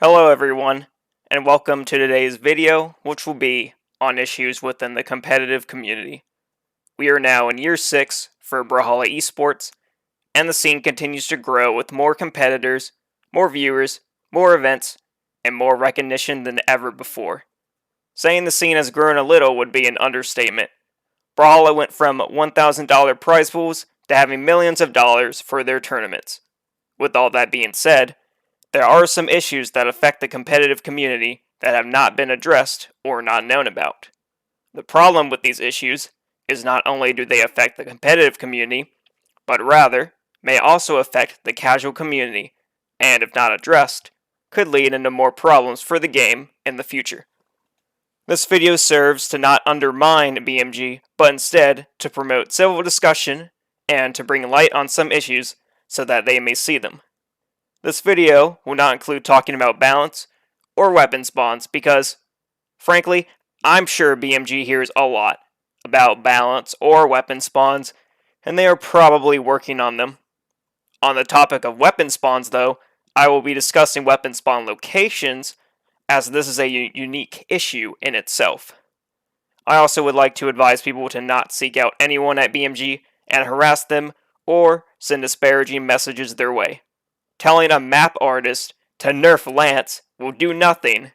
Hello everyone, and welcome to today's video, which will be on issues within the competitive community. We are now in year 6 for Brawlhalla esports, and the scene continues to grow with more competitors, more viewers, more events, and more recognition than ever before. Saying the scene has grown a little would be an understatement. Brawlhalla went from $1,000 prize pools to having millions of dollars for their tournaments. With all that being said, there are some issues that affect the competitive community that have not been addressed or not known about. The problem with these issues is not only do they affect the competitive community, but rather may also affect the casual community, and if not addressed, could lead into more problems for the game in the future. This video serves to not undermine BMG, but instead to promote civil discussion and to bring light on some issues so that they may see them. This video will not include talking about balance or weapon spawns because, frankly, I'm sure BMG hears a lot about balance or weapon spawns, and they are probably working on them. On the topic of weapon spawns, though, I will be discussing weapon spawn locations, as this is a unique issue in itself. I also would like to advise people to not seek out anyone at BMG and harass them or send disparaging messages their way. Telling a map artist to nerf Lance will do nothing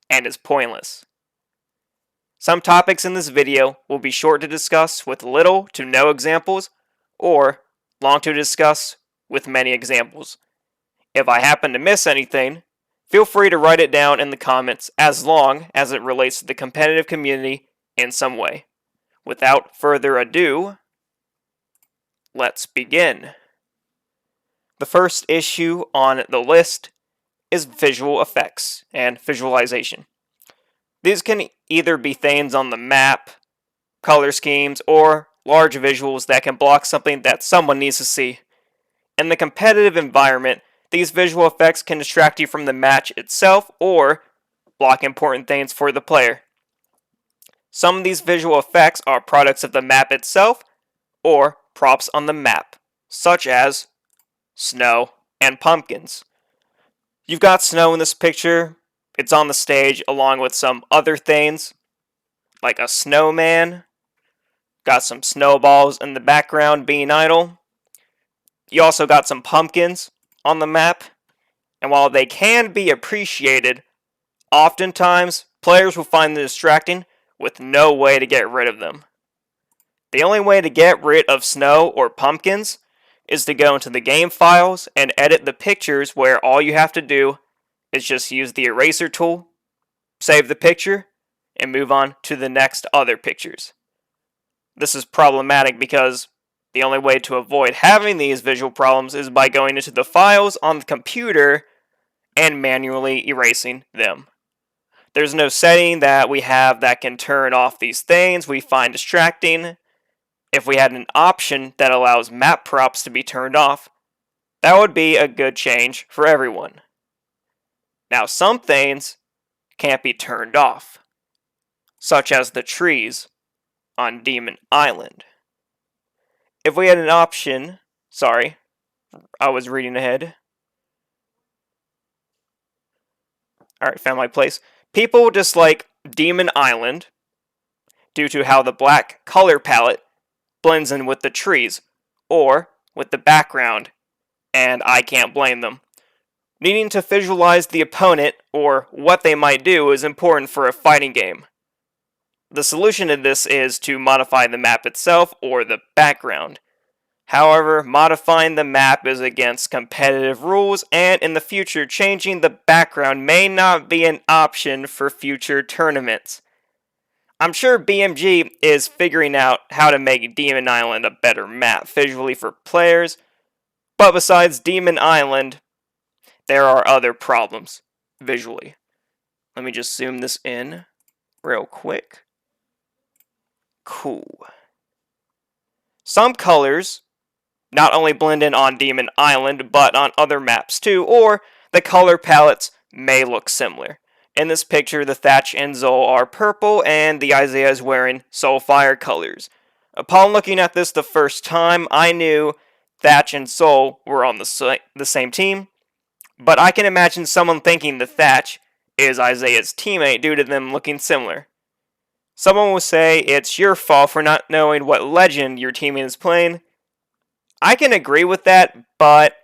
and is pointless. Some topics in this video will be short to discuss with little to no examples, or long to discuss with many examples. If I happen to miss anything, feel free to write it down in the comments as long as it relates to the competitive community in some way. Without further ado, let's begin. The first issue on the list is visual effects and visualization. These can either be things on the map, color schemes, or large visuals that can block something that someone needs to see. In the competitive environment, these visual effects can distract you from the match itself or block important things for the player. Some of these visual effects are products of the map itself or props on the map, such as snow and pumpkins. You've got snow in this picture. It's on the stage along with some other things, like a snowman. Got some snowballs in the background being idle. You also got some pumpkins on the map. And while they can be appreciated, oftentimes players will find them distracting with no way to get rid of them. The only way to get rid of snow or pumpkins is to go into the game files and edit the pictures, where all you have to do is just use the eraser tool, save the picture, and move on to the next other pictures. This is problematic because the only way to avoid having these visual problems is by going into the files on the computer and manually erasing them. There's no setting that we have that can turn off these things we find distracting. If we had an option that allows map props to be turned off, that would be a good change for everyone. Now, some things can't be turned off, such as the trees on Demon Island. If we had an option, sorry, I was reading ahead. Alright, found my place. People dislike Demon Island due to how the black color palette blends in with the trees, or with the background, and I can't blame them. Needing to visualize the opponent, or what they might do, is important for a fighting game. The solution to this is to modify the map itself, or the background. However, modifying the map is against competitive rules, and in the future, changing the background may not be an option for future tournaments. I'm sure BMG is figuring out how to make Demon Island a better map visually for players, but besides Demon Island, there are other problems visually. Let me just zoom this in real quick. Cool. Some colors not only blend in on Demon Island, but on other maps too, or the color palettes may look similar. In this picture, the Thatch and Zol are purple, and the Isaiah is wearing Soulfire colors. Upon looking at this the first time, I knew Thatch and Zol were on the same team, But I can imagine someone thinking the Thatch is Isaiah's teammate due to them looking similar. Someone will say it's your fault for not knowing what legend your teammate is playing. I can agree with that, but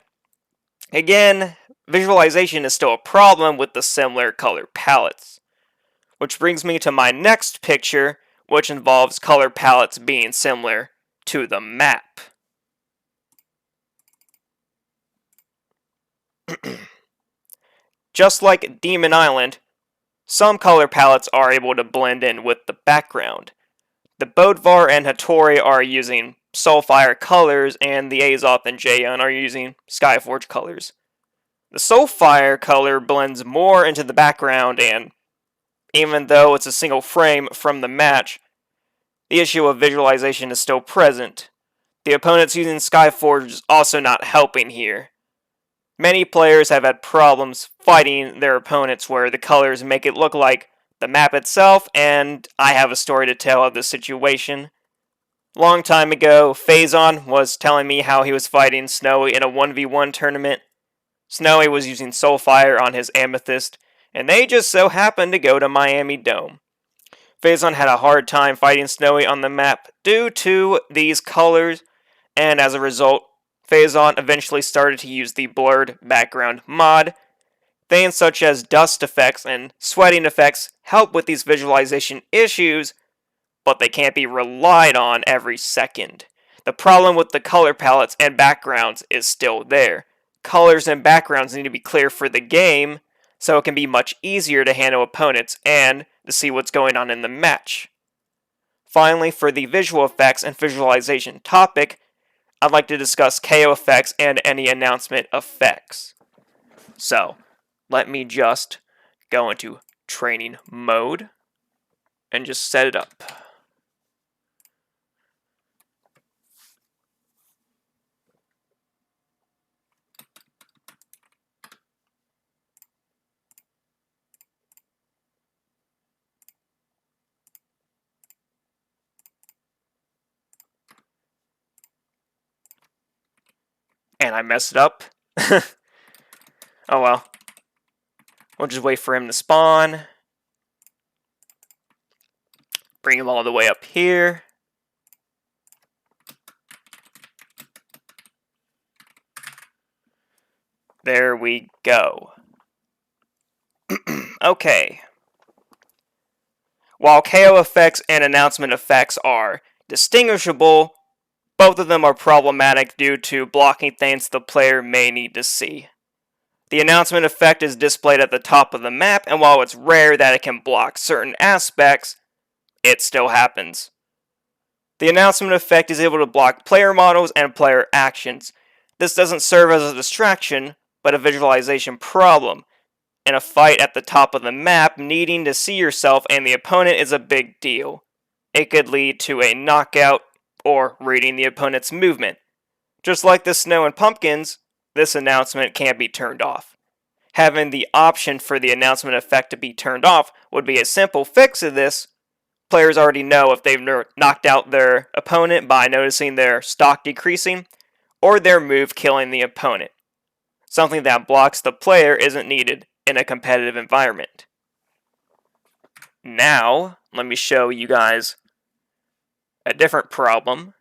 again, visualization is still a problem with the similar color palettes. Which brings me to my next picture, which involves color palettes being similar to the map. Just like Demon Island, some color palettes are able to blend in with the background. The Bodvar and Hattori are using Soulfire colors, and the Azoth and Jaeon are using Skyforge colors. The Soulfire color blends more into the background, and even though it's a single frame from the match, the issue of visualization is still present. The opponents using Skyforge is also not helping here. Many players have had problems fighting their opponents where the colors make it look like the map itself, and I have a story to tell of this situation. Long time ago, Phazon was telling me how he was fighting Snowy in a 1v1 tournament. Snowy was using Soulfire on his Amethyst, and they just so happened to go to Miami Dome. Phazon had a hard time fighting Snowy on the map due to these colors, and as a result, Phazon eventually started to use the blurred background mod. Things such as dust effects and sweating effects help with these visualization issues, but they can't be relied on every second. The problem with the color palettes and backgrounds is still there. Colors and backgrounds need to be clear for the game, so it can be much easier to handle opponents and to see what's going on in the match. Finally, for the visual effects and visualization topic, I'd like to discuss KO effects and any announcement effects. So, let me just go into training mode and just set it up. And I messed it up. Oh well. We'll just wait for him to spawn. Bring him all the way up here. There we go. Okay. While KO effects and announcement effects are distinguishable, both of them are problematic due to blocking things the player may need to see. The announcement effect is displayed at the top of the map, and while it's rare that it can block certain aspects, it still happens. The announcement effect is able to block player models and player actions. This doesn't serve as a distraction, but a visualization problem. In a fight at the top of the map, needing to see yourself and the opponent is a big deal. It could lead to a knockout, or reading the opponent's movement. Just like the snow and pumpkins, this announcement can't be turned off. Having the option for the announcement effect to be turned off would be a simple fix of this. Players already know if they've knocked out their opponent by noticing their stock decreasing, or their move killing the opponent. Something that blocks the player isn't needed in a competitive environment. Now, let me show you guys a different problem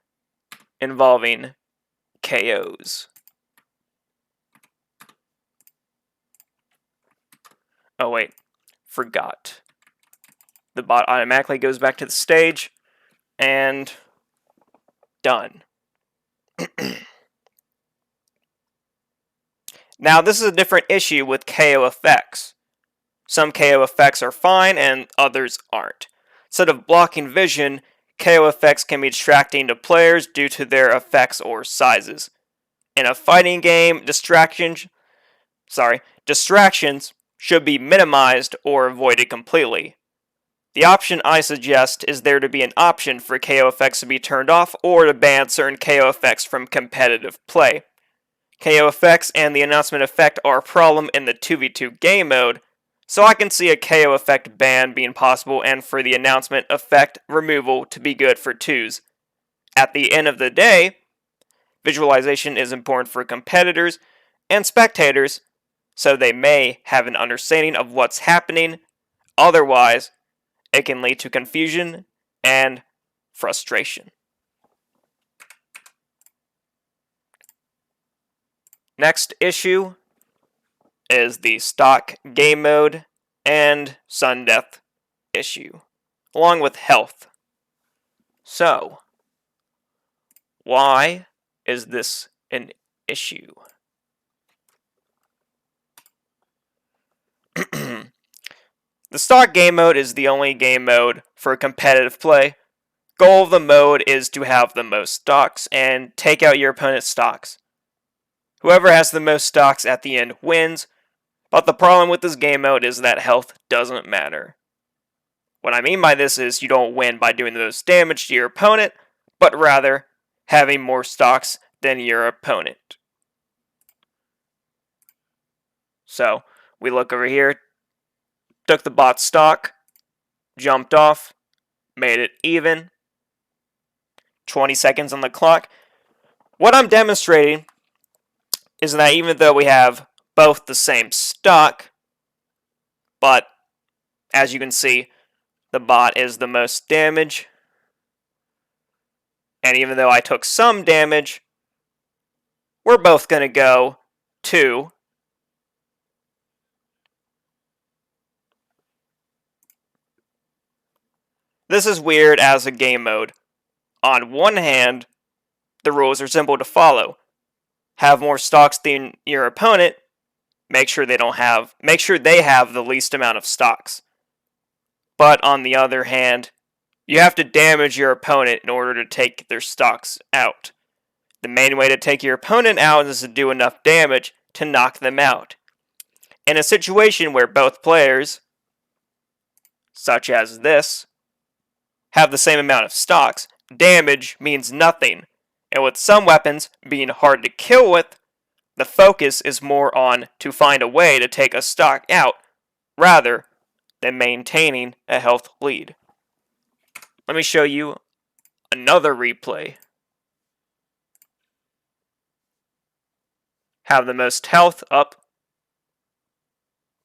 involving KOs. Oh wait, forgot. The bot automatically goes back to the stage, and done. Now this is a different issue with KO effects. Some KO effects are fine and others aren't. Instead of blocking vision, KO effects can be distracting to players due to their effects or sizes. In a fighting game, distractions should be minimized or avoided completely. The option I suggest is there to be an option for KO effects to be turned off or to ban certain KO effects from competitive play. KO effects and the announcement effect are a problem in the 2v2 game mode, so I can see a KO effect ban being possible and for the announcement effect removal to be good for 2s. At the end of the day, visualization is important for competitors and spectators, so they may have an understanding of what's happening. Otherwise, it can lead to confusion and frustration. Next issue is the stock game mode and sudden death issue, along with health. So, why is this an issue? The stock game mode is the only game mode for competitive play. Goal of the mode is to have the most stocks and take out your opponent's stocks. Whoever has the most stocks at the end wins, but the problem with this game mode is that health doesn't matter. What I mean by this is you don't win by doing the most damage to your opponent, but rather having more stocks than your opponent. So, we look over here, took the bot's stock, jumped off, made it even, 20 seconds on the clock. What I'm demonstrating is that even though we have both the same stock, but as you can see, the bot is the most damage, and even though I took some damage, we're both going to go to this is weird as a game mode. On one hand, the rules are simple to follow. Have more stocks than your opponent, make sure they have the least amount of stocks. But on the other hand, you have to damage your opponent in order to take their stocks out. The main way to take your opponent out is to do enough damage to knock them out. In a situation where both players, such as this, have the same amount of stocks, damage means nothing. And with some weapons being hard to kill with, the focus is more on to find a way to take a stock out, rather than maintaining a health lead. Let me show you another replay. Have the most health up.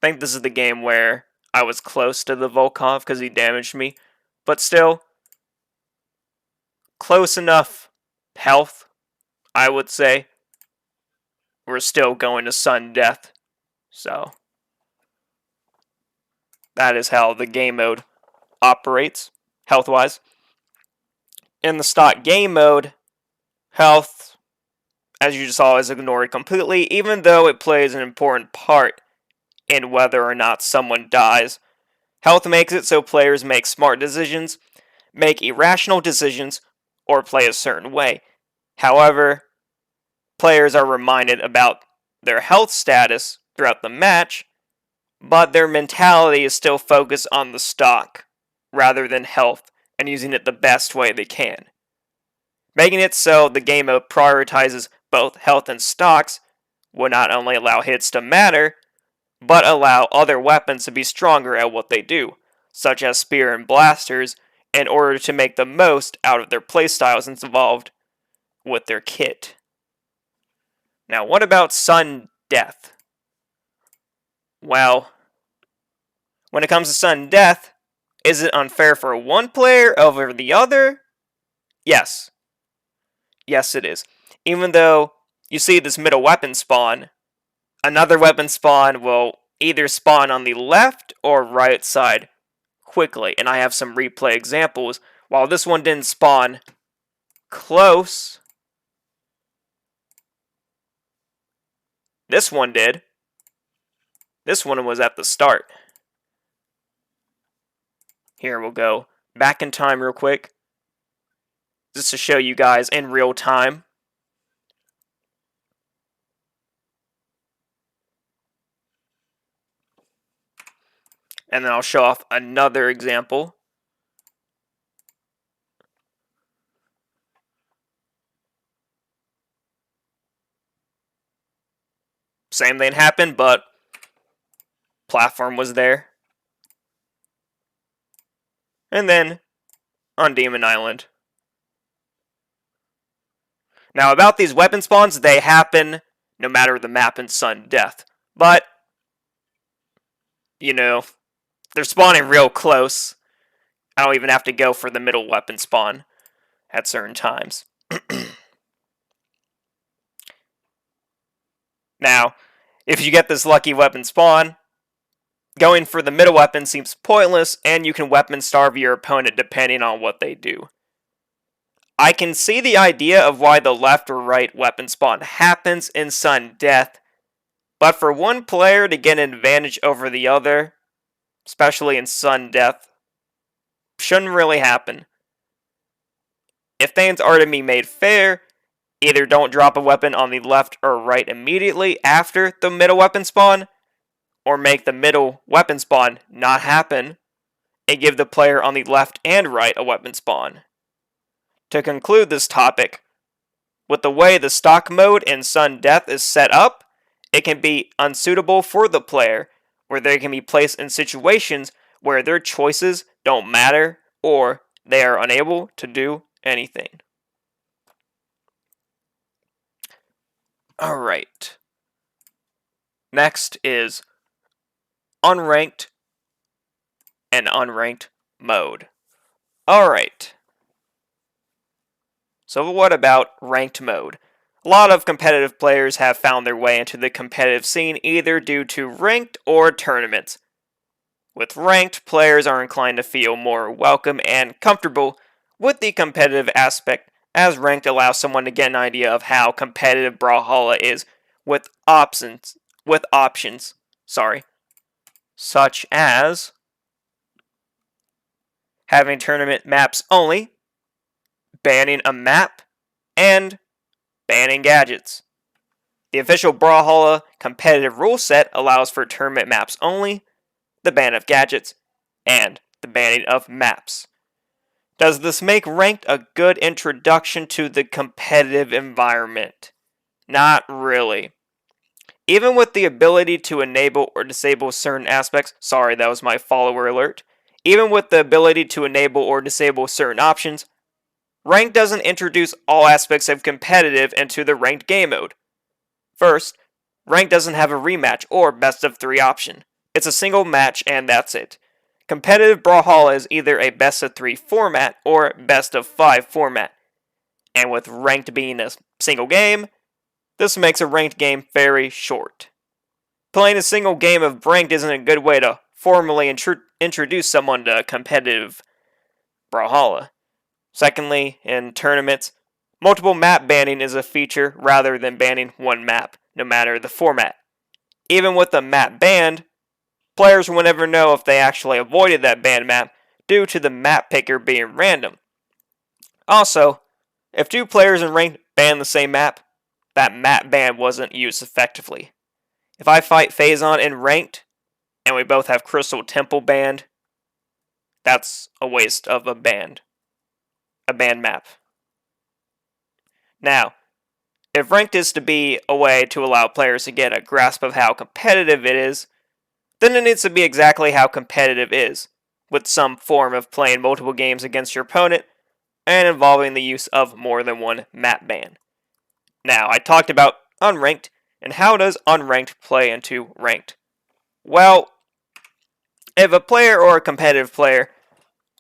I think this is the game where I was close to the Volkov because he damaged me. But still, close enough health, I would say. We're still going to sudden death. So, that is how the game mode operates, health-wise. In the stock game mode, health, as you just saw, is ignored completely, even though it plays an important part in whether or not someone dies. Health makes it so players make smart decisions, make irrational decisions, or play a certain way. However, players are reminded about their health status throughout the match, but their mentality is still focused on the stock rather than health and using it the best way they can. Making it so the game mode prioritizes both health and stocks will not only allow hits to matter, but allow other weapons to be stronger at what they do, such as spear and blasters, in order to make the most out of their playstyles involved with their kit. Now, what about sudden death? Well, when it comes to sudden death, is it unfair for one player over the other? Yes. Yes, it is. Even though you see this middle weapon spawn, another weapon spawn will either spawn on the left or right side quickly. And I have some replay examples. While this one didn't spawn close, this one did. This one was at the start. Here, we'll go back in time real quick, just to show you guys in real time. And then I'll show off another example. Same thing happened, but platform was there. And then on Demon Island. Now about these weapon spawns, they happen no matter the map in sudden death. But you know, they're spawning real close. I don't even have to go for the middle weapon spawn at certain times. Now, if you get this lucky weapon spawn, going for the middle weapon seems pointless, and you can weapon starve your opponent depending on what they do. I can see the idea of why the left or right weapon spawn happens in sudden death, but for one player to get an advantage over the other, especially in sudden death, shouldn't really happen. If things are to be made fair, either don't drop a weapon on the left or right immediately after the middle weapon spawn, or make the middle weapon spawn not happen, and give the player on the left and right a weapon spawn. To conclude this topic, with the way the stock mode in sudden death is set up, it can be unsuitable for the player, where they can be placed in situations where their choices don't matter or they are unable to do anything. Alright. Next is unranked and unranked mode. Alright. So what about ranked mode? A lot of competitive players have found their way into the competitive scene either due to ranked or tournaments. With ranked, players are inclined to feel more welcome and comfortable with the competitive aspect, as ranked allows someone to get an idea of how competitive Brawlhalla is with options, such as having tournament maps only, banning a map, and banning gadgets. The official Brawlhalla competitive rule set allows for tournament maps only, the ban of gadgets, and the banning of maps. Does this make ranked a good introduction to the competitive environment? Not really. Even with the ability to enable or disable certain aspects, sorry, that was my follower alert. Even with the ability to enable or disable certain options, ranked doesn't introduce all aspects of competitive into the ranked game mode. First, ranked doesn't have a rematch or best of 3 option. It's a single match and that's it. Competitive Brawlhalla is either a best of 3 format or best of 5 format. And with ranked being a single game, this makes a ranked game very short. Playing a single game of ranked isn't a good way to formally introduce someone to competitive Brawlhalla. Secondly, in tournaments, multiple map banning is a feature rather than banning one map, no matter the format. Even with a map banned, players will never know if they actually avoided that banned map due to the map picker being random. Also, if 2 players in ranked ban the same map, that map ban wasn't used effectively. If I fight Phazon in ranked, and we both have Crystal Temple banned, that's a waste of a banned map. Now, if ranked is to be a way to allow players to get a grasp of how competitive it is, then it needs to be exactly how competitive is, with some form of playing multiple games against your opponent and involving the use of more than one map ban. Now, I talked about unranked, and how does unranked play into ranked? Well, if a player or a competitive player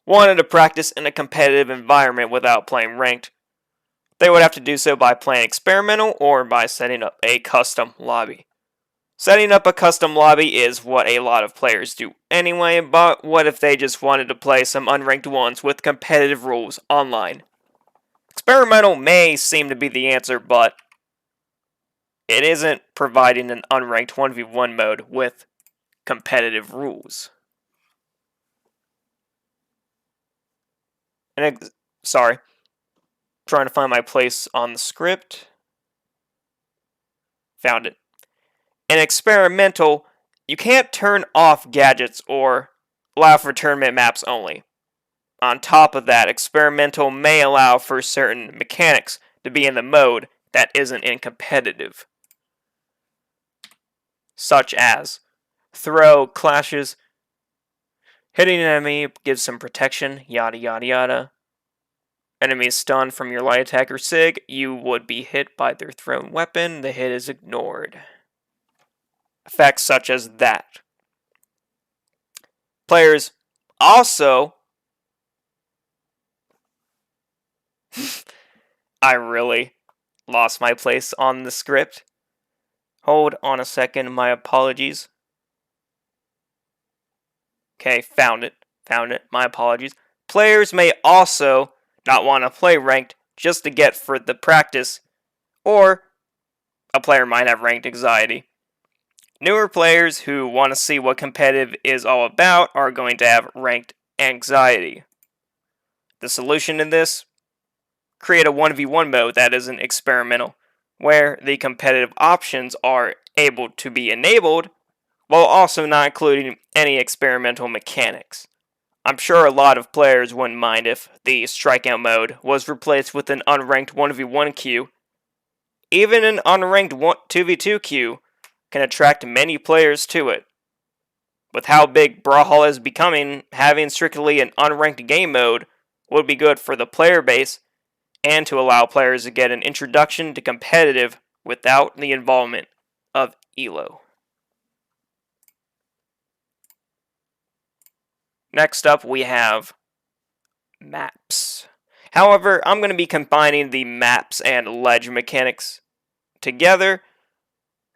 wanted to practice in a competitive environment without playing ranked, they would have to do so by playing experimental or by setting up a custom lobby. Setting up a custom lobby is what a lot of players do anyway, but what if they just wanted to play some unranked ones with competitive rules online? Experimental may seem to be the answer, but it isn't providing an unranked 1v1 mode with competitive rules. Sorry, trying to find my place on the script. Found it. In experimental, you can't turn off gadgets or allow for tournament maps only. On top of that, experimental may allow for certain mechanics to be in the mode that isn't in competitive, such as throw clashes, hitting an enemy gives some protection, yada yada yada. Enemy is stunned from your light attack or SIG, you would be hit by their thrown weapon, the hit is ignored. Effects such as that. Players also... I really lost my place on the script. Hold on a second, my apologies. Okay, found it. My apologies. Players may also not want to play ranked just to get for the practice, or a player might have ranked anxiety. Newer players who want to see what competitive is all about are going to have ranked anxiety. The solution to this? Create a 1v1 mode that isn't experimental, where the competitive options are able to be enabled, while also not including any experimental mechanics. I'm sure a lot of players wouldn't mind if the strikeout mode was replaced with an unranked 1v1 queue. Even an unranked 2v2 queue can attract many players to it. With how big Brawlhalla is becoming, having strictly an unranked game mode would be good for the player base and to allow players to get an introduction to competitive without the involvement of ELO. Next up, we have maps. However, I'm going to be combining the maps and ledge mechanics together,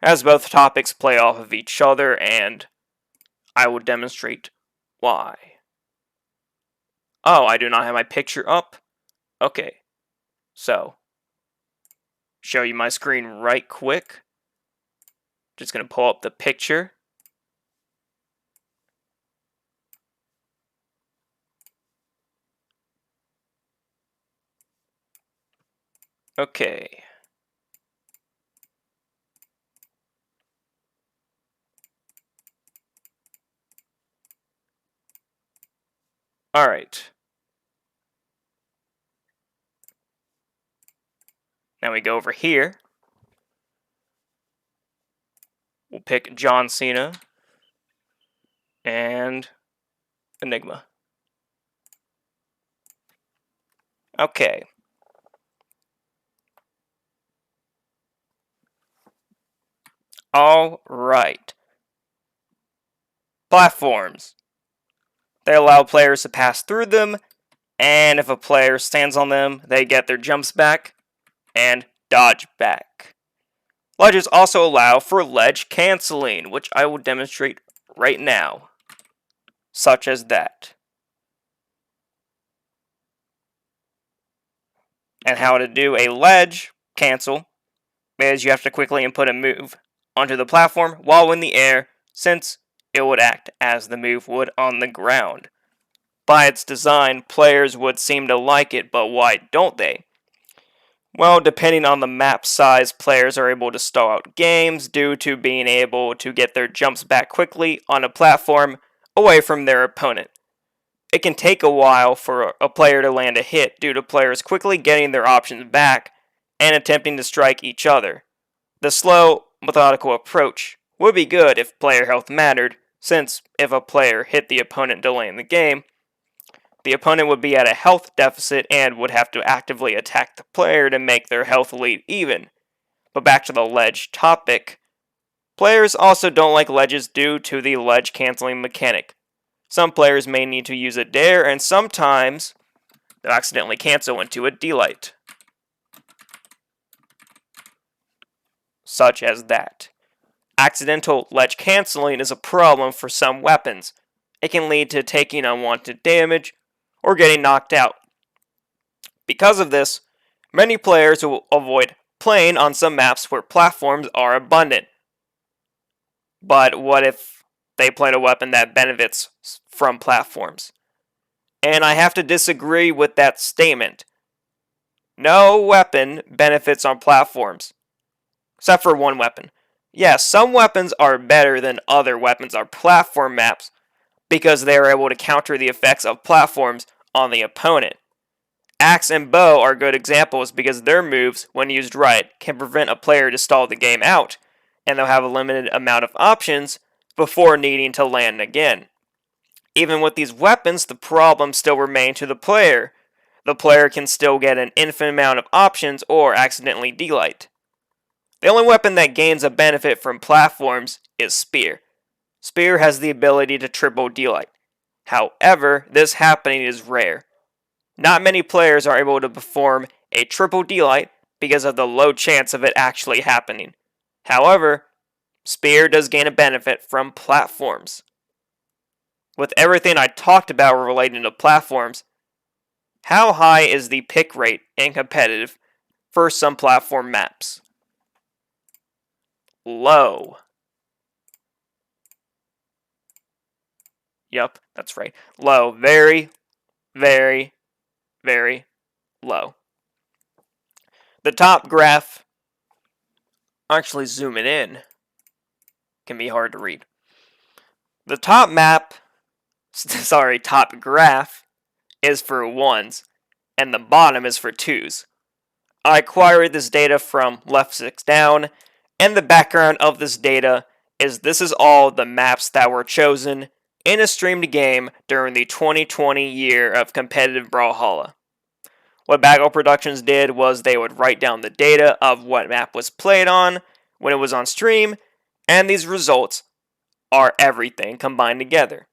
as both topics play off of each other, and I will demonstrate why. Oh, I do not have my picture up? Okay, so, show you my screen right quick. Just going to pull up the picture. Okay. Alright. Now we go over here. We'll pick John Cena and Enigma. Okay. Alright. Platforms. They allow players to pass through them, and if a player stands on them, they get their jumps back and dodge back. Ledges also allow for ledge canceling, which I will demonstrate right now, such as that. And how to do a ledge cancel is you have to quickly input a move onto the platform while in the air, since it would act as the move would on the ground. By its design, players would seem to like it, but why don't they? Well, depending on the map size, players are able to stall out games due to being able to get their jumps back quickly on a platform away from their opponent. It can take a while for a player to land a hit due to players quickly getting their options back and attempting to strike each other. The slow, methodical approach would be good if player health mattered, since if a player hit the opponent delaying the game, the opponent would be at a health deficit and would have to actively attack the player to make their health lead even. But back to the ledge topic. Players also don't like ledges due to the ledge canceling mechanic. Some players may need to use a dare, and sometimes they'll accidentally cancel into a delight. Such as that. Accidental ledge canceling is a problem for some weapons. It can lead to taking unwanted damage or getting knocked out. Because of this, many players will avoid playing on some maps where platforms are abundant. But what if they played a weapon that benefits from platforms? And I have to disagree with that statement. No weapon benefits on platforms. Except for one weapon. Yes, some weapons are better than other weapons on platform maps because they are able to counter the effects of platforms on the opponent. Axe and bow are good examples because their moves, when used right, can prevent a player to stall the game out, and they'll have a limited amount of options before needing to land again. Even with these weapons, the problems still remain to the player. The player can still get an infinite amount of options or accidentally delight. The only weapon that gains a benefit from platforms is Spear. Spear has the ability to triple delight. However, this happening is rare. Not many players are able to perform a triple delight because of the low chance of it actually happening. However, Spear does gain a benefit from platforms. With everything I talked about relating to platforms, how high is the pick rate in competitive for some platform maps? Low. Yep, that's right. Low. Very, very, very low. The top graph, actually zooming in, can be hard to read. The top top graph is for ones, and the bottom is for twos. I acquired this data from Left 6 Down, and the background of this data is this is all the maps that were chosen in a streamed game during the 2020 year of competitive Brawlhalla. What Bagel Productions did was they would write down the data of what map was played on when it was on stream, and these results are everything combined together.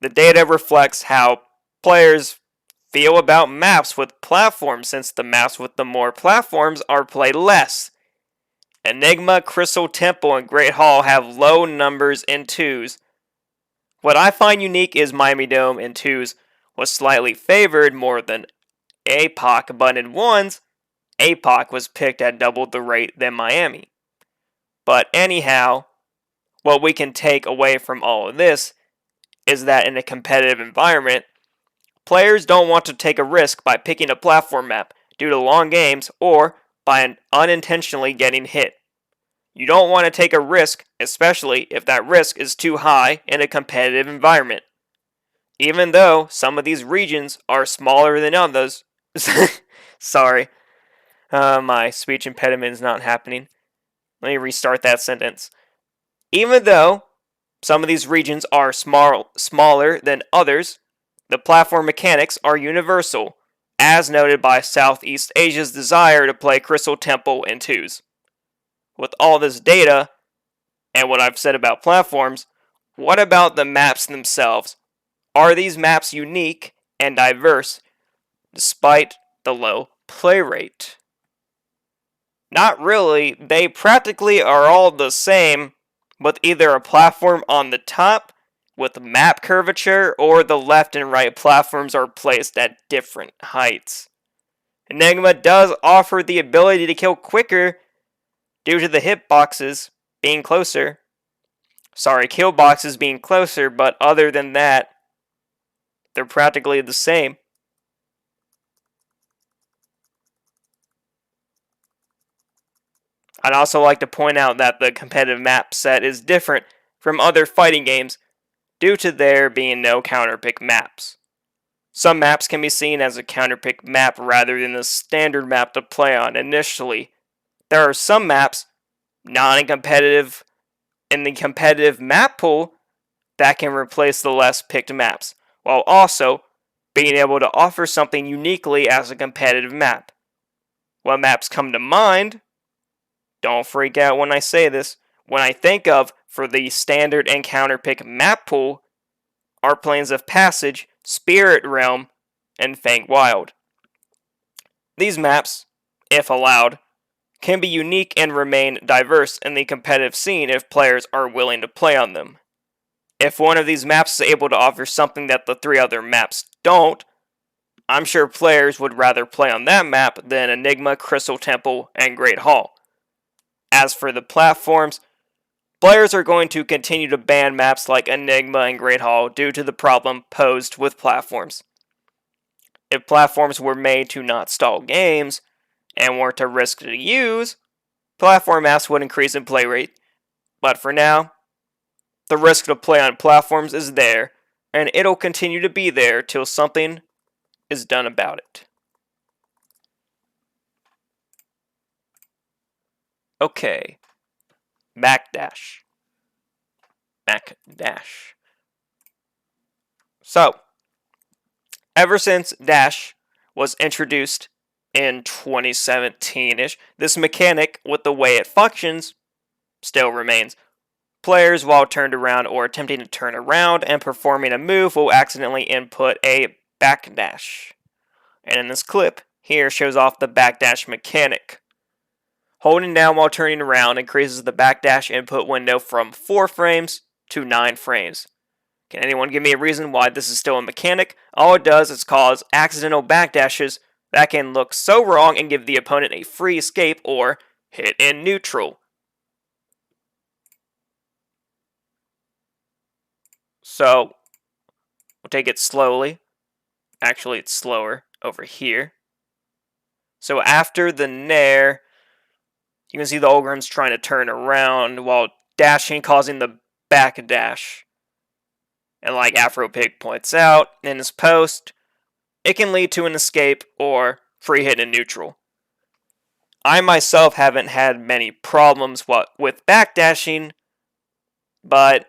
The data reflects how players feel about maps with platforms, since the maps with the more platforms are played less. Enigma, Crystal Temple, and Great Hall have low numbers in twos. What I find unique is Miami Dome in twos was slightly favored more than APOC, but in ones, APOC was picked at double the rate than Miami. But anyhow, what we can take away from all of this is that in a competitive environment, players don't want to take a risk by picking a platform map due to long games or by unintentionally getting hit. You don't want to take a risk, especially if that risk is too high in a competitive environment. Even though some of these regions are smaller than others, sorry, my speech impediment is not happening. Let me restart that sentence. Even though some of these regions are smaller than others, the platform mechanics are universal, as noted by Southeast Asia's desire to play Crystal Temple in twos. With all this data, and what I've said about platforms, what about the maps themselves? Are these maps unique and diverse despite the low play rate? Not really. They practically are all the same, with either a platform on the top with map curvature or the left and right platforms are placed at different heights. Enigma does offer the ability to kill quicker due to the hitboxes being closer. Kill boxes being closer, but other than that, they're practically the same. I'd also like to point out that the competitive map set is different from other fighting games due to there being no counterpick maps. Some maps can be seen as a counterpick map rather than a standard map to play on initially. There are some maps, non-competitive, in the competitive map pool that can replace the less picked maps, while also being able to offer something uniquely as a competitive map. What maps come to mind? Don't freak out when I say this. When I think of for the standard and counterpick map pool are Plains of Passage, Spirit Realm, and Fang Wild. These maps, if allowed, can be unique and remain diverse in the competitive scene if players are willing to play on them. If one of these maps is able to offer something that the three other maps don't, I'm sure players would rather play on that map than Enigma, Crystal Temple, and Great Hall. As for the platforms, players are going to continue to ban maps like Enigma and Great Hall due to the problem posed with platforms. If platforms were made to not stall games and weren't a risk to use, platform maps would increase in play rate. But for now, the risk to play on platforms is there, and it'll continue to be there till something is done about it. Okay, Backdash. So, ever since Dash was introduced in 2017-ish, this mechanic with the way it functions still remains. players while turned around or attempting to turn around, and performing a move will accidentally input a backdash. And in this clip, here shows off the backdash mechanic. Holding down while turning around increases the backdash input window from 4 frames to 9 frames. Can anyone give me a reason why this is still a mechanic? All it does is cause accidental backdashes that can look so wrong and give the opponent a free escape or hit in neutral. So, we'll take it slowly. Actually, it's slower over here. So after the nair, you can see the Olgrim's trying to turn around while dashing, causing the backdash. And like AfroPig points out in his post, it can lead to an escape or free hit in neutral. I myself haven't had many problems with backdashing, but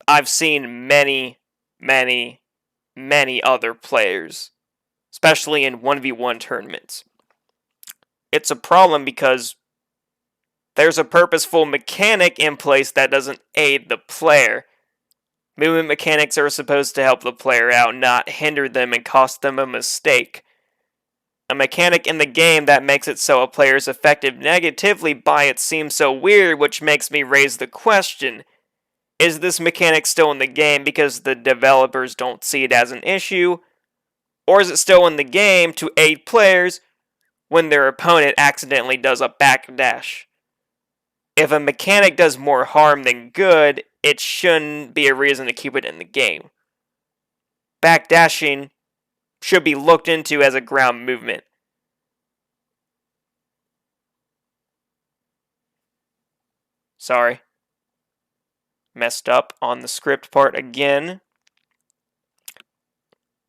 I've seen many other players, especially in 1v1 tournaments. It's a problem because there's a purposeful mechanic in place that doesn't aid the player. Movement mechanics are supposed to help the player out, not hinder them and cost them a mistake. A mechanic in the game that makes it so a player is affected negatively by it seems so weird, which makes me raise the question, is this mechanic still in the game because the developers don't see it as an issue? Or is it still in the game to aid players when their opponent accidentally does a backdash? If a mechanic does more harm than good, it shouldn't be a reason to keep it in the game. Backdashing should be looked into as a ground movement. Sorry. Messed up on the script part again.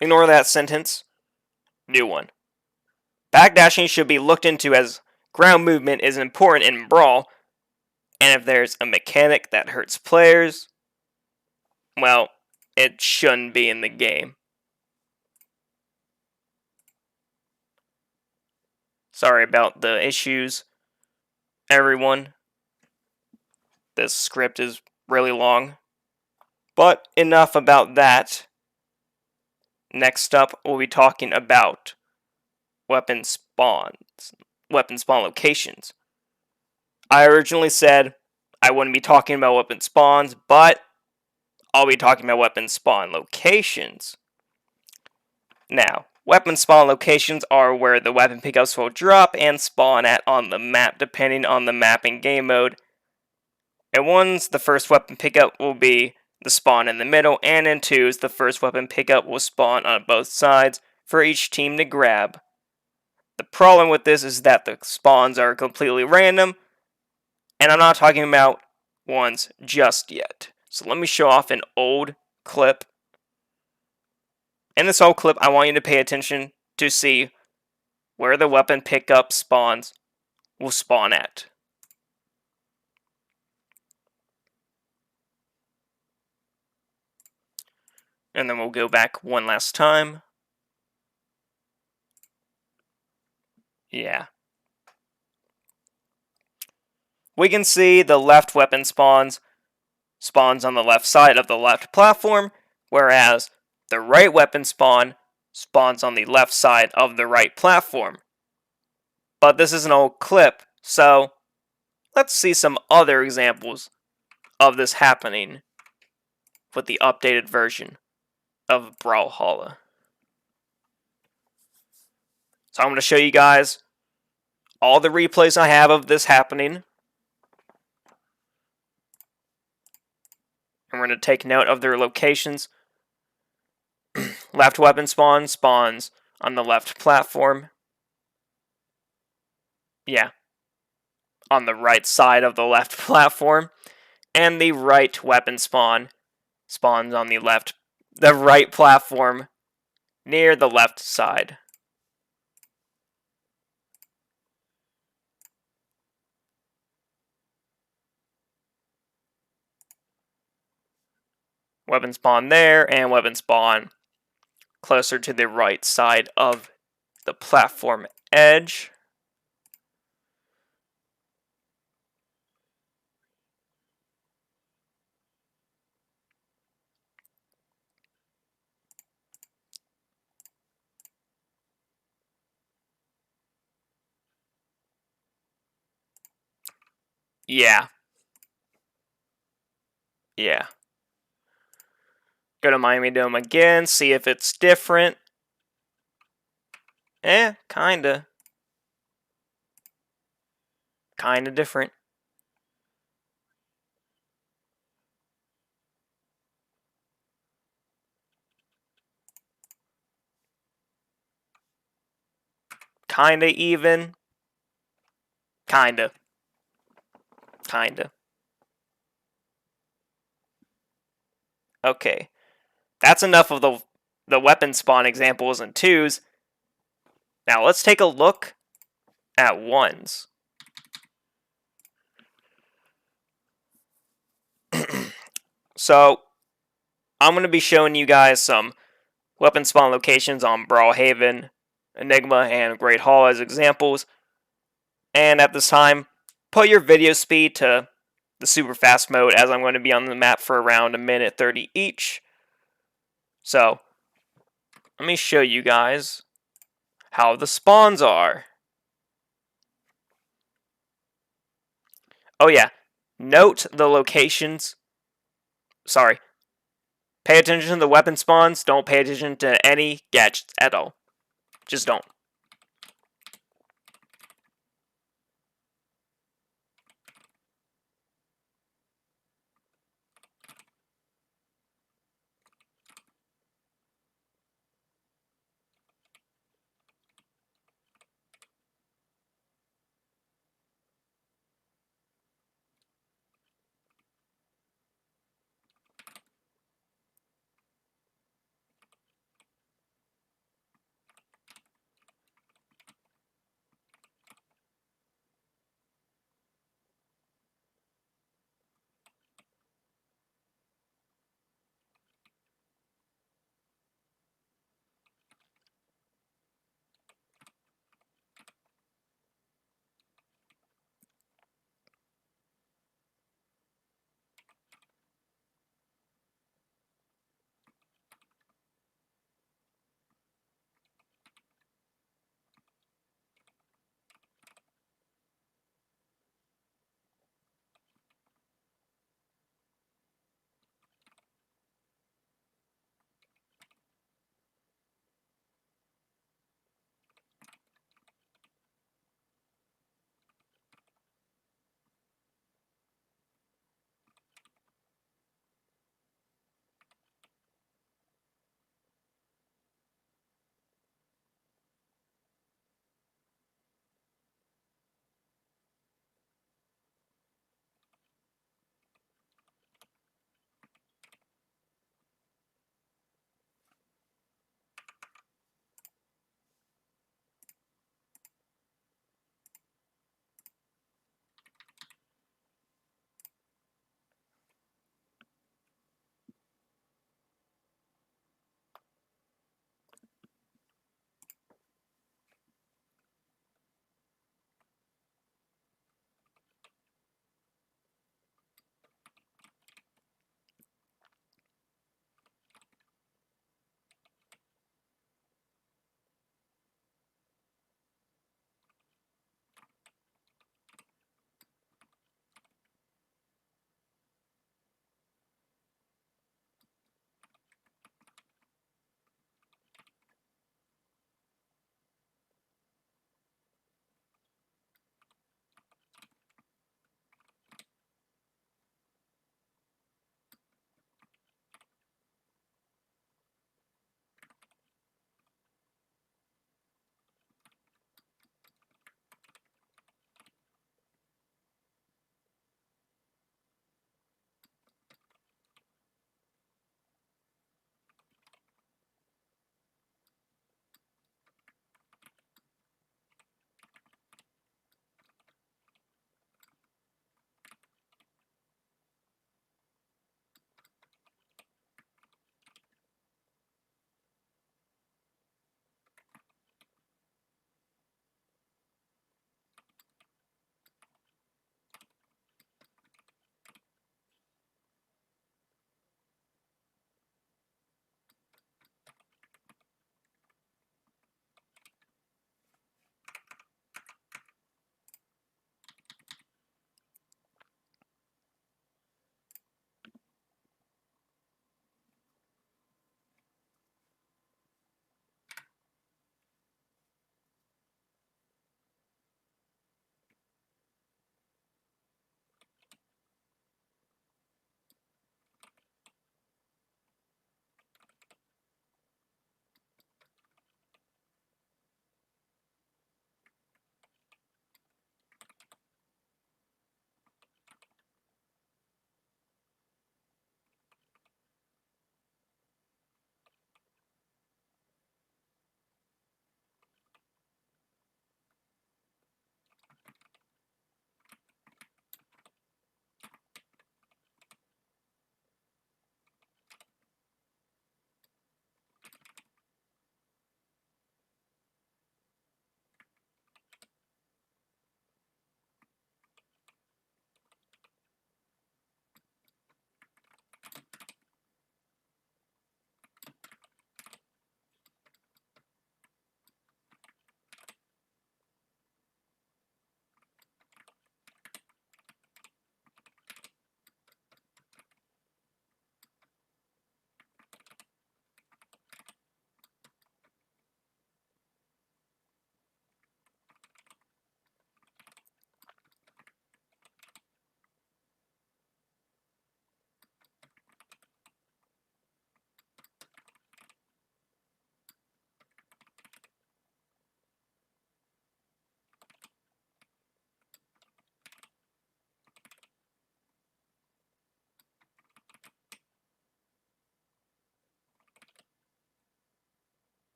Ignore that sentence. New one. Backdashing should be looked into as ground movement is important in Brawl, and if there's a mechanic that hurts players, well, it shouldn't be in the game. Sorry about the issues, everyone. This script is really long. But enough about that. Next up, we'll be talking about weapon spawn locations. I originally said I wouldn't be talking about weapon spawns, but I'll be talking about weapon spawn locations. Now, weapon spawn locations are where the weapon pickups will drop and spawn at on the map, depending on the map and game mode. In ones, the first weapon pickup will be the spawn in the middle, and in twos, the first weapon pickup will spawn on both sides for each team to grab. The problem with this is that the spawns are completely random, and I'm not talking about ones just yet. So let me show off an old clip. In this old clip, I want you to pay attention to see where the weapon pickup spawns will spawn at. And then we'll go back one last time. Yeah. We can see the left weapon spawns on the left side of the left platform, whereas the right weapon spawns on the left side of the right platform. But this is an old clip, so let's see some other examples of this happening with the updated version of Brawlhalla. So I'm going to show you guys all the replays I have of this happening. And we're going to take note of their locations. Left weapon spawns on the left platform. Yeah. On the right side of the left platform. And the right weapon spawns on the right platform near the left side. Weapon spawn there, and weapon spawn closer to the right side of the platform edge. Yeah. Yeah. Go to Miami Dome again, see if it's different. Kinda. Kinda different. Kinda even. Kinda. Kinda. Okay. That's enough of the weapon spawn examples in 2s. Now let's take a look at 1s. So, I'm going to be showing you guys some weapon spawn locations on Brawlhalla, Enigma, and Great Hall as examples. And at this time, put your video speed to the super fast mode, as I'm going to be on the map for around 1:30 each. So, let me show you guys how the spawns are. Oh yeah, note the locations. Sorry. Pay attention to the weapon spawns, don't pay attention to any gadgets at all. Just don't.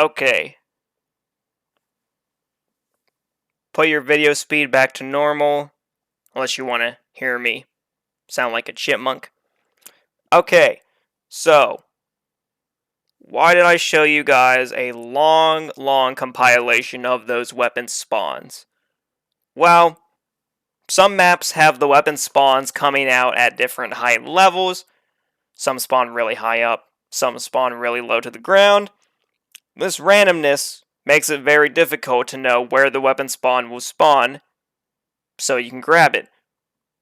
Okay. Put your video speed back to normal, unless you want to hear me sound like a chipmunk. Okay, so why did I show you guys a long compilation of those weapon spawns? Well, some maps have the weapon spawns coming out at different height levels. Some spawn really high up, some spawn really low to the ground. This randomness makes it very difficult to know where the weapon spawn will spawn, so you can grab it.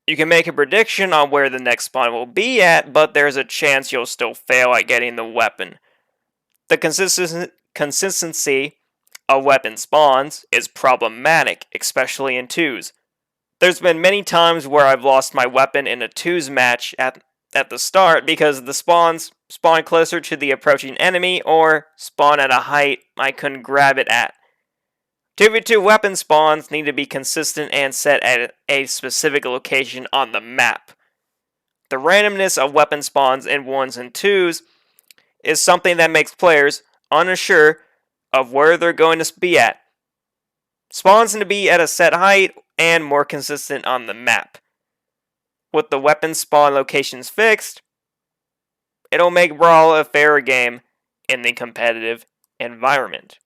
You can make a prediction on where the next spawn will be at, but there's a chance you'll still fail at getting the weapon. The consistency of weapon spawns is problematic, especially in 2s. There's been many times where I've lost my weapon in a 2s match at the start because the spawns spawn closer to the approaching enemy or spawn at a height I couldn't grab it at. 2v2 weapon spawns need to be consistent and set at a specific location on the map. The randomness of weapon spawns in 1s and 2s is something that makes players unsure of where they're going to be at. Spawns need to be at a set height and more consistent on the map. With the weapon spawn locations fixed, it'll make Brawlhalla a fairer game in the competitive environment.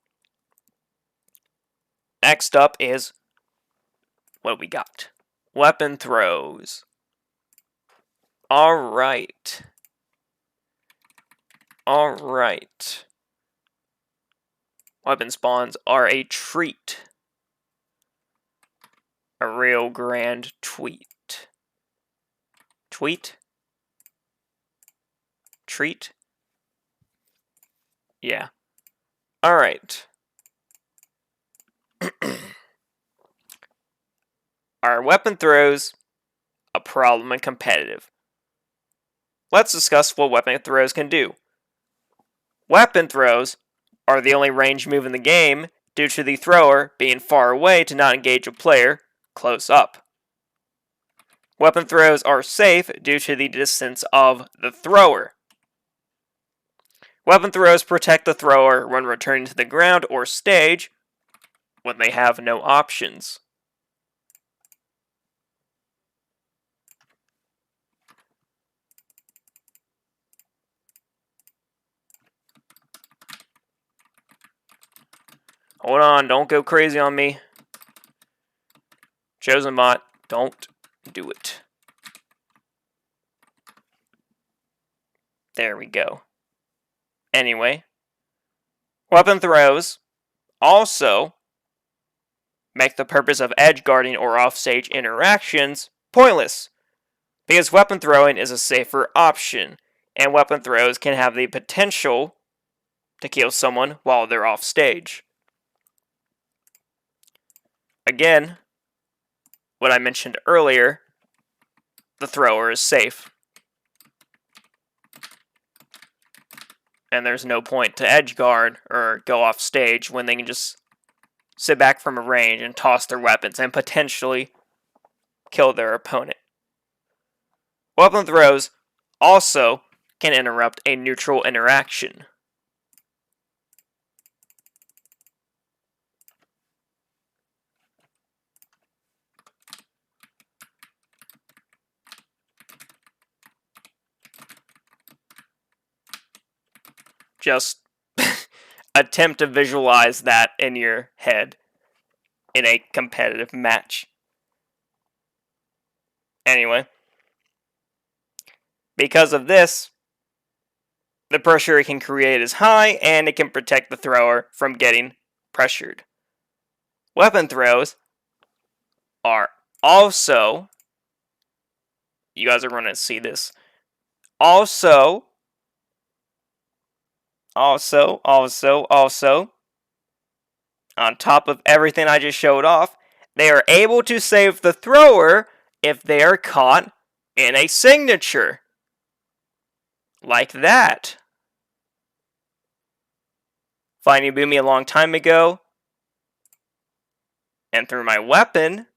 Next up is what we got. Weapon throws. Alright. Weapon spawns are a treat. A real grand treat. Treat? Yeah. Alright. Are weapon throws a problem in competitive? Let's discuss what weapon throws can do. Weapon throws are the only range move in the game due to the thrower being far away to not engage a player close up. Weapon throws are safe due to the distance of the thrower. Weapon throws protect the thrower when returning to the ground or stage when they have no options. Hold on, don't go crazy on me. Chosen bot, don't do it. There we go. Anyway, weapon throws also make the purpose of edge guarding or offstage interactions pointless, because weapon throwing is a safer option, and weapon throws can have the potential to kill someone while they're off stage. Again, what I mentioned earlier, the thrower is safe. And there's no point to edge guard or go off stage when they can just sit back from a range and toss their weapons and potentially kill their opponent. Weapon throws also can interrupt a neutral interaction. Just attempt to visualize that in your head in a competitive match. Anyway, because of this, the pressure it can create is high, and it can protect the thrower from getting pressured. Weapon throws are also, you guys are going to see this, also, on top of everything I just showed off, they are able to save the thrower if they are caught in a signature. Like that. Finding Boomy a long time ago, and through my weapon,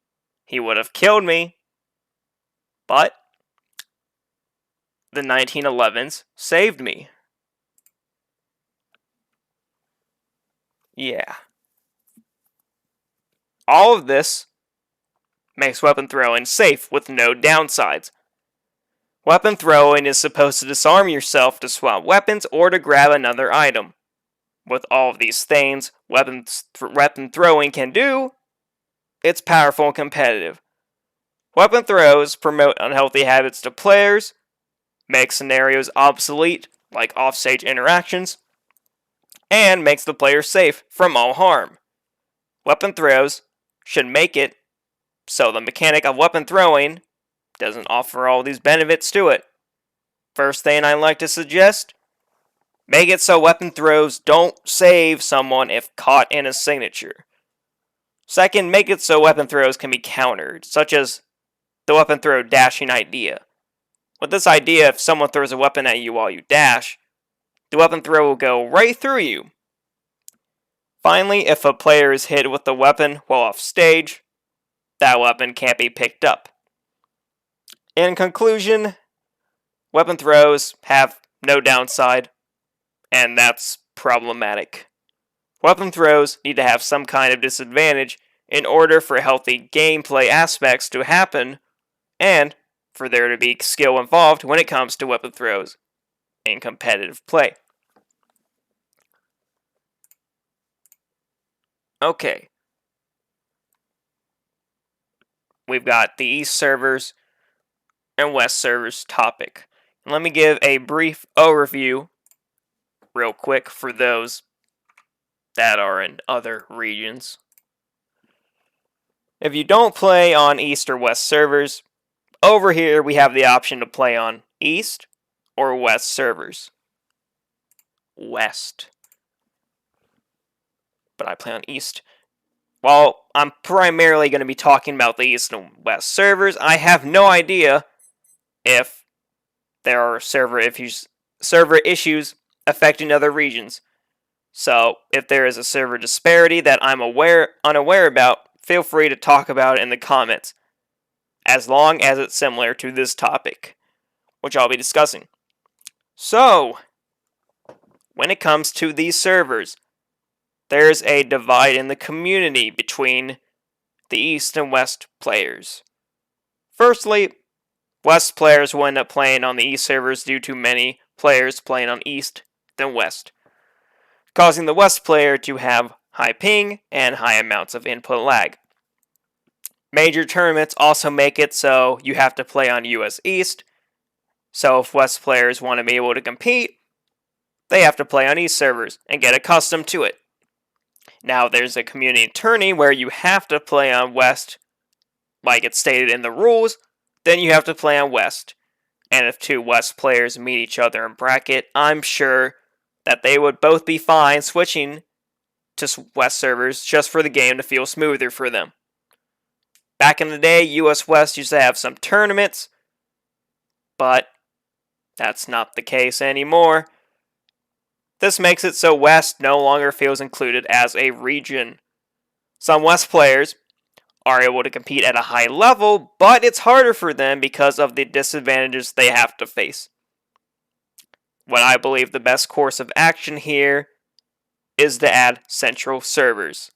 he would have killed me. But the 1911s saved me. Yeah. All of this makes weapon throwing safe with no downsides. Weapon throwing is supposed to disarm yourself to swap weapons or to grab another item. With all of these things weapon throwing can do, it's powerful and competitive. Weapon throws promote unhealthy habits to players, make scenarios obsolete, like offstage interactions, and makes the player safe from all harm. Weapon throws should make it so the mechanic of weapon throwing doesn't offer all these benefits to it. First thing I like to suggest, make it so weapon throws don't save someone if caught in a signature. Second, make it so weapon throws can be countered, such as the weapon throw dashing idea. With this idea, if someone throws a weapon at you while you dash, the weapon throw will go right through you. Finally, if a player is hit with the weapon while off stage, that weapon can't be picked up. In conclusion, weapon throws have no downside, and that's problematic. Weapon throws need to have some kind of disadvantage in order for healthy gameplay aspects to happen, and for there to be skill involved when it comes to weapon throws in competitive play. Okay. We've got the East servers and West servers topic. And let me give a brief overview real quick for those that are in other regions. If you don't play on East or West servers, over here we have the option to play on East or West servers. West. But I play on East. While I'm primarily going to be talking about the East and West servers, I have no idea if there are server issues affecting other regions. So, if there is a server disparity that I'm unaware about, feel free to talk about it in the comments, as long as it's similar to this topic, which I'll be discussing. So, when it comes to these servers, there's a divide in the community between the East and West players. Firstly, West players will end up playing on the East servers due to many players playing on East than West, causing the West player to have high ping and high amounts of input lag. Major tournaments also make it so you have to play on US East, so if West players want to be able to compete, they have to play on East servers and get accustomed to it. Now there's a community tourney where you have to play on West, like it's stated in the rules, then you have to play on West. And if two West players meet each other in bracket, I'm sure that they would both be fine switching to West servers just for the game to feel smoother for them. Back in the day, US West used to have some tournaments, but that's not the case anymore. This makes it so West no longer feels included as a region. Some West players are able to compete at a high level, but it's harder for them because of the disadvantages they have to face. What I believe the best course of action here is to add central servers.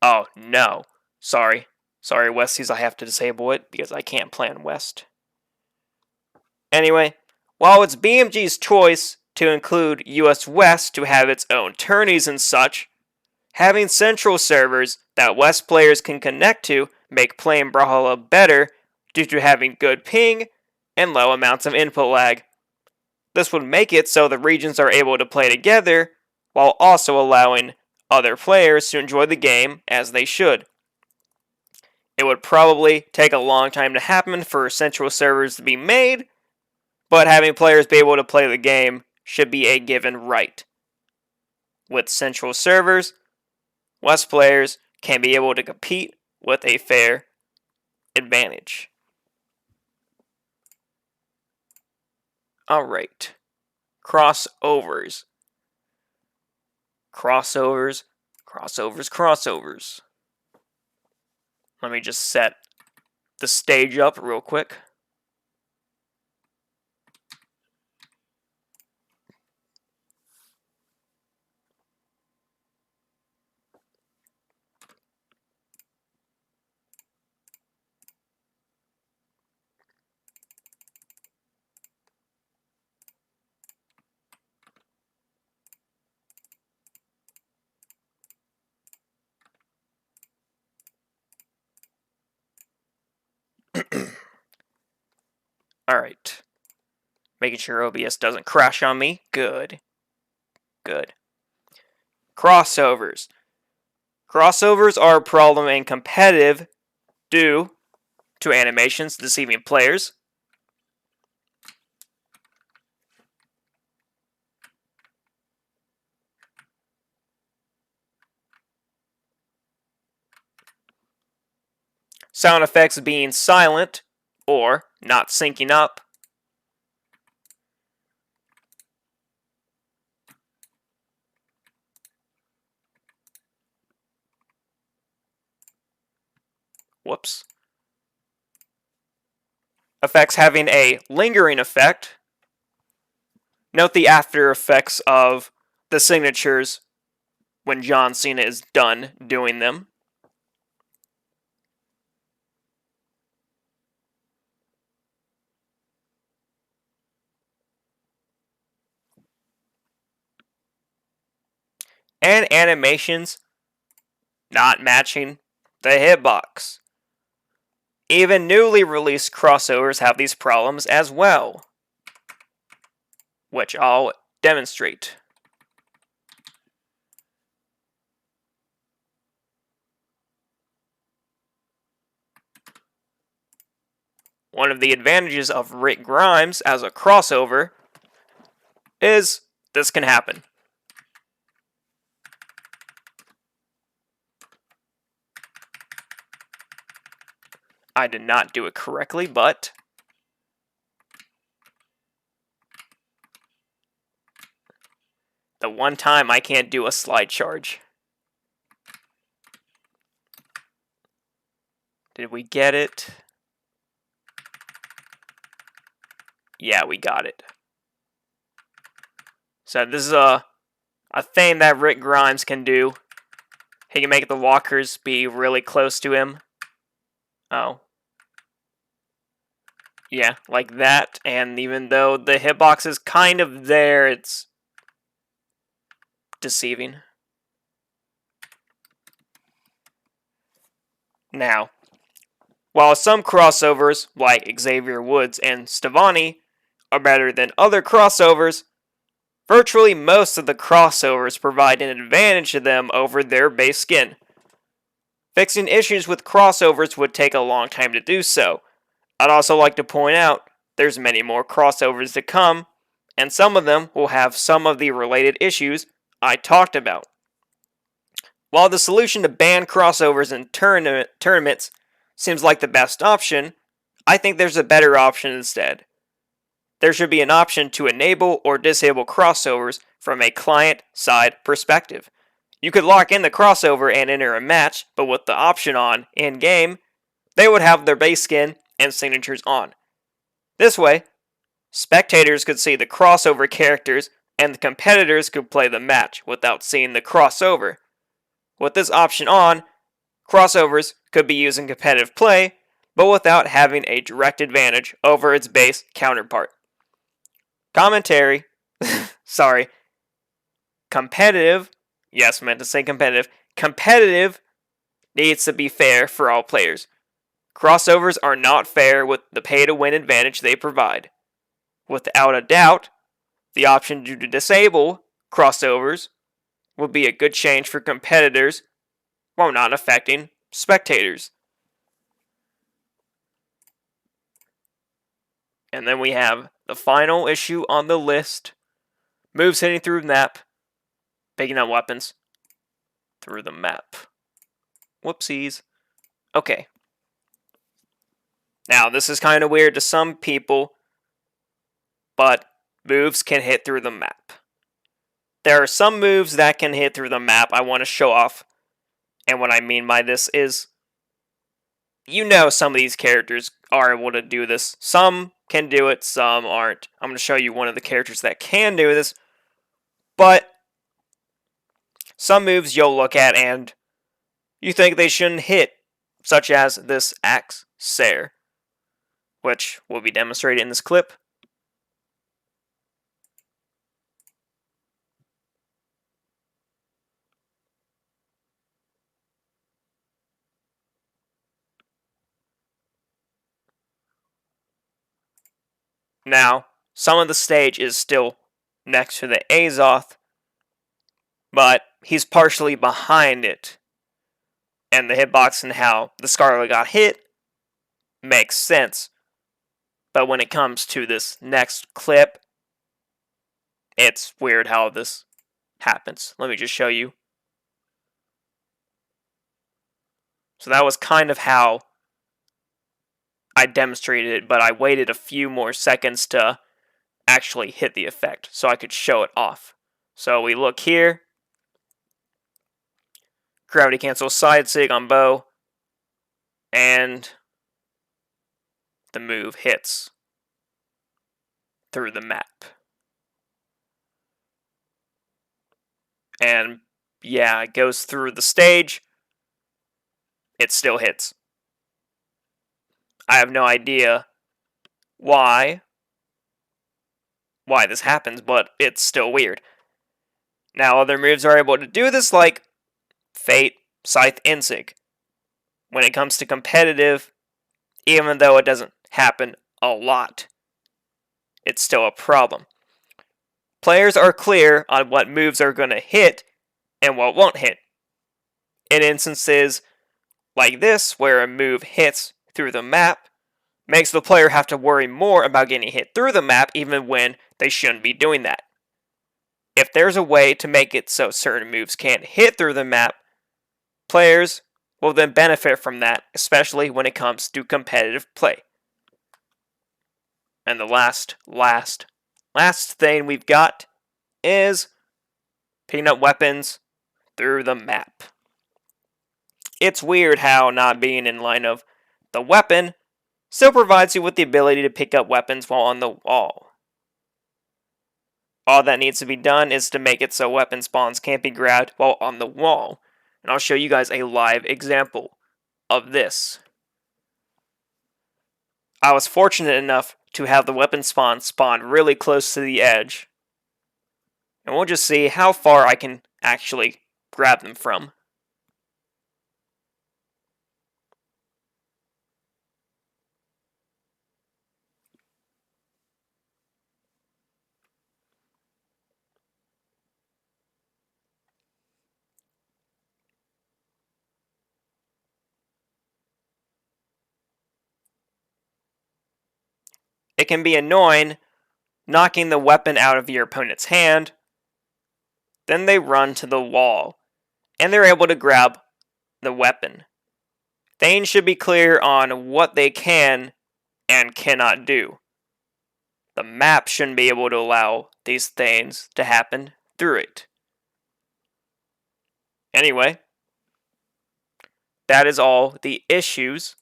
Oh no, sorry Westies, I have to disable it because I can't play on West. Anyway, while it's BMG's choice to include US West to have its own tourneys and such, having central servers that West players can connect to make playing Brawlhalla better due to having good ping and low amounts of input lag. This would make it so the regions are able to play together while also allowing other players to enjoy the game as they should. It would probably take a long time to happen for central servers to be made, but having players be able to play the game should be a given right. With central servers, West players can be able to compete with a fair advantage. Alright. Crossovers. Crossovers. Let me just set the stage up real quick. Alright. Making sure OBS doesn't crash on me. Good. Good. Crossovers. Crossovers are a problem in competitive due to animations deceiving players. Sound effects being silent or not syncing up. Whoops. Effects having a lingering effect. Note the after effects of the signatures when John Cena is done doing them. And animations not matching the hitbox. Even newly released crossovers have these problems as well, which I'll demonstrate. One of the advantages of Rick Grimes as a crossover is this can happen. I did not do it correctly, but the one time I can't do a slide charge. Did we get it? Yeah, we got it. So this is a thing that Rick Grimes can do. He can make the walkers be really close to him. Oh. Yeah, like that. And even though the hitbox is kind of there, it's deceiving. Now, while some crossovers, like Xavier Woods and Stevani, are better than other crossovers, virtually most of the crossovers provide an advantage to them over their base skin. Fixing issues with crossovers would take a long time to do so. I'd also like to point out there's many more crossovers to come, and some of them will have some of the related issues I talked about. While the solution to ban crossovers in tournaments seems like the best option, I think there's a better option instead. There should be an option to enable or disable crossovers from a client-side perspective. You could lock in the crossover and enter a match, but with the option on in-game, they would have their base skin and signatures on. This way, spectators could see the crossover characters and the competitors could play the match without seeing the crossover. With this option on, crossovers could be used in competitive play, but without having a direct advantage over its base counterpart. Commentary, sorry, competitive, yes, meant to say competitive, competitive needs to be fair for all players. Crossovers are not fair with the pay-to-win advantage they provide. Without a doubt, the option to disable crossovers would be a good change for competitors while not affecting spectators. And then we have the final issue on the list. Moves hitting through the map, picking up weapons through the map. Whoopsies. Okay. Now, this is kind of weird to some people, but moves can hit through the map. There are some moves that can hit through the map I want to show off. And what I mean by this is, you know some of these characters are able to do this. Some can do it, some aren't. I'm going to show you one of the characters that can do this. But some moves you'll look at and you think they shouldn't hit, such as this Axe Sair, which will be demonstrated in this clip. Now, some of the stage is still next to the Azoth, but he's partially behind it. And the hitbox and how the Scarlet got hit makes sense. But when it comes to this next clip, it's weird how this happens. Let me just show you. So that was kind of how I demonstrated it, but I waited a few more seconds to actually hit the effect so I could show it off. So we look here. Gravity cancel side sig on bow. And the move hits through the map. And yeah, it goes through the stage. It still hits. I have no idea why this happens, but it's still weird. Now, other moves are able to do this, like Fate, Scythe, Insig. When it comes to competitive, even though it doesn't happen a lot, it's still a problem. Players are clear on what moves are going to hit and what won't hit. In instances like this, where a move hits through the map, makes the player have to worry more about getting hit through the map even when they shouldn't be doing that. If there's a way to make it so certain moves can't hit through the map, players will then benefit from that, especially when it comes to competitive play. And the last thing we've got is picking up weapons through the map. It's weird how not being in line of the weapon still provides you with the ability to pick up weapons while on the wall. All that needs to be done is to make it so weapon spawns can't be grabbed while on the wall. And I'll show you guys a live example of this. I was fortunate enough to have the weapon spawn really close to the edge. And we'll just see how far I can actually grab them from. It can be annoying knocking the weapon out of your opponent's hand. Then they run to the wall, and they're able to grab the weapon. Thane should be clear on what they can and cannot do. The map shouldn't be able to allow these things to happen through it. Anyway, that is all the issues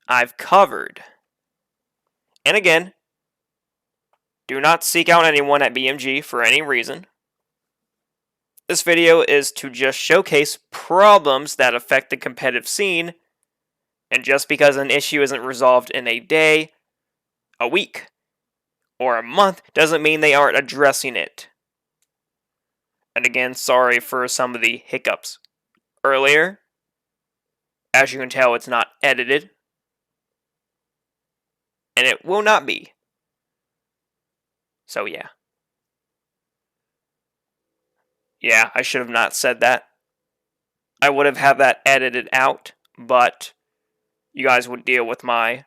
I've covered. And again, do not seek out anyone at BMG for any reason. This video is to just showcase problems that affect the competitive scene, and just because an issue isn't resolved in a day, a week, or a month doesn't mean they aren't addressing it. And again, sorry for some of the hiccups earlier. As you can tell, it's not edited. And it will not be. So yeah. Yeah, I should have not said that. I would have had that edited out, but you guys would deal with my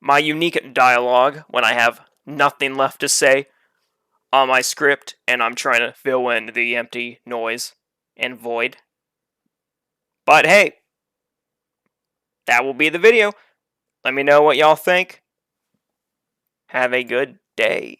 my unique dialogue when I have nothing left to say on my script and I'm trying to fill in the empty noise and void. But hey, that will be the video. Let me know what y'all think. Have a good day.